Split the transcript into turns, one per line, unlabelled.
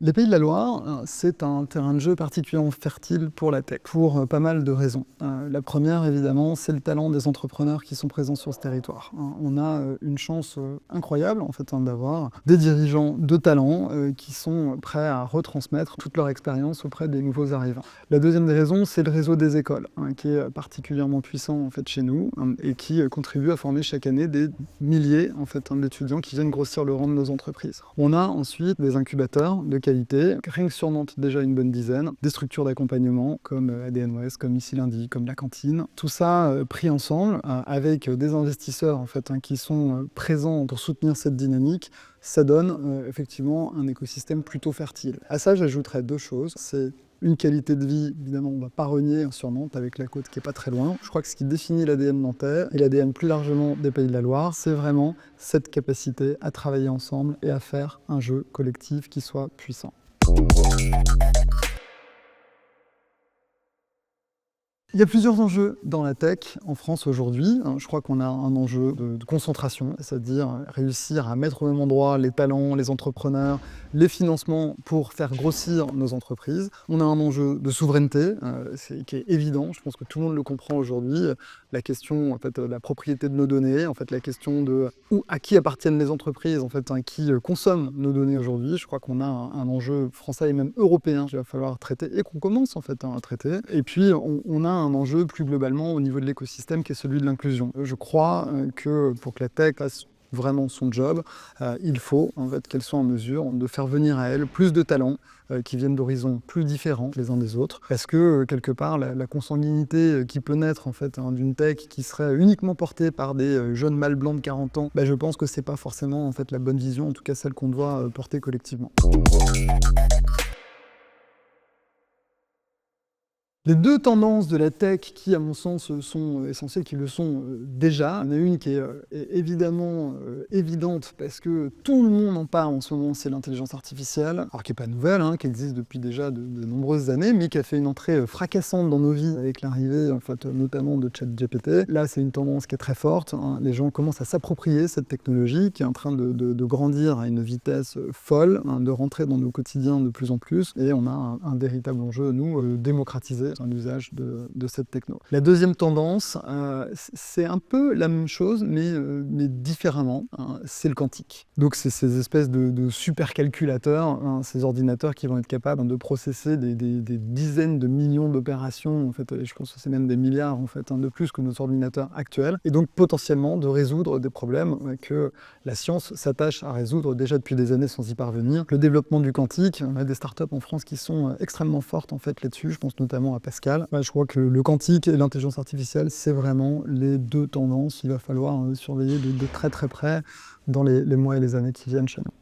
Les Pays de la Loire, c'est un terrain de jeu particulièrement fertile pour la tech, pour pas mal de raisons. La première, évidemment, c'est le talent des entrepreneurs qui sont présents sur ce territoire. On a une chance incroyable, en fait, d'avoir des dirigeants de talent qui sont prêts à retransmettre toute leur expérience auprès des nouveaux arrivants. La deuxième des raisons, c'est le réseau des écoles, qui est particulièrement puissant, en fait, chez nous, et qui contribue à former chaque année des milliers, en fait, d'étudiants qui viennent grossir le rang de nos entreprises. On a ensuite des incubateurs de qualité, rien que sur Nantes déjà une bonne dizaine, des structures d'accompagnement comme ADN Ouest, comme Ici Lundi, comme La Cantine. Tout ça pris ensemble avec des investisseurs en fait, qui sont présents pour soutenir cette dynamique, ça donne effectivement un écosystème plutôt fertile. À ça, j'ajouterais deux choses. C'est une qualité de vie, évidemment, on ne va pas renier sur Nantes avec la côte qui n'est pas très loin. Je crois que ce qui définit l'ADN nantais et l'ADN plus largement des Pays de la Loire, c'est vraiment cette capacité à travailler ensemble et à faire un jeu collectif qui soit puissant. Il y a plusieurs enjeux dans la tech en France aujourd'hui. Je crois qu'on a un enjeu de concentration, c'est-à-dire réussir à mettre au même endroit les talents, les entrepreneurs, les financements pour faire grossir nos entreprises. On a un enjeu de souveraineté qui est évident, je pense que tout le monde le comprend aujourd'hui. La question en fait, de la propriété de nos données, en fait, la question de à qui appartiennent les entreprises en fait, qui consomment nos données aujourd'hui. Je crois qu'on a un enjeu français et même européen qu'il va falloir traiter et qu'on commence en fait, à traiter. Et puis on a un enjeu plus globalement au niveau de l'écosystème qui est celui de l'inclusion. Je crois que pour que la tech fasse vraiment son job, il faut en fait qu'elle soit en mesure de faire venir à elle plus de talents qui viennent d'horizons plus différents les uns des autres, parce que quelque part la consanguinité qui peut naître en fait d'une tech qui serait uniquement portée par des jeunes mâles blancs de 40 ans, je pense que c'est pas forcément en fait la bonne vision, en tout cas celle qu'on doit porter collectivement. Les deux tendances de la tech qui, à mon sens, sont essentielles, qui le sont déjà. Il y en a une qui est évidemment évidente parce que tout le monde en parle en ce moment, c'est l'intelligence artificielle. Alors qui n'est pas nouvelle, qui existe depuis déjà de nombreuses années, mais qui a fait une entrée fracassante dans nos vies avec l'arrivée en fait, notamment de ChatGPT. Là, c'est une tendance qui est très forte. Les gens commencent à s'approprier cette technologie qui est en train de grandir à une vitesse folle, de rentrer dans nos quotidiens de plus en plus. Et on a un véritable enjeu, nous, démocratiser un usage de cette techno. La deuxième tendance, c'est un peu la même chose, mais différemment, c'est le quantique. Donc c'est ces espèces de supercalculateurs, ces ordinateurs qui vont être capables de processer des dizaines de millions d'opérations, en fait, et je pense que c'est même des milliards en fait, de plus que nos ordinateurs actuels, et donc potentiellement de résoudre des problèmes que la science s'attache à résoudre déjà depuis des années sans y parvenir. Le développement du quantique, on a des startups en France qui sont extrêmement fortes en fait, là-dessus, je pense notamment à Pascal. Je crois que le quantique et l'intelligence artificielle, c'est vraiment les deux tendances qu'il va falloir surveiller de très très près dans les mois et les années qui viennent chez nous.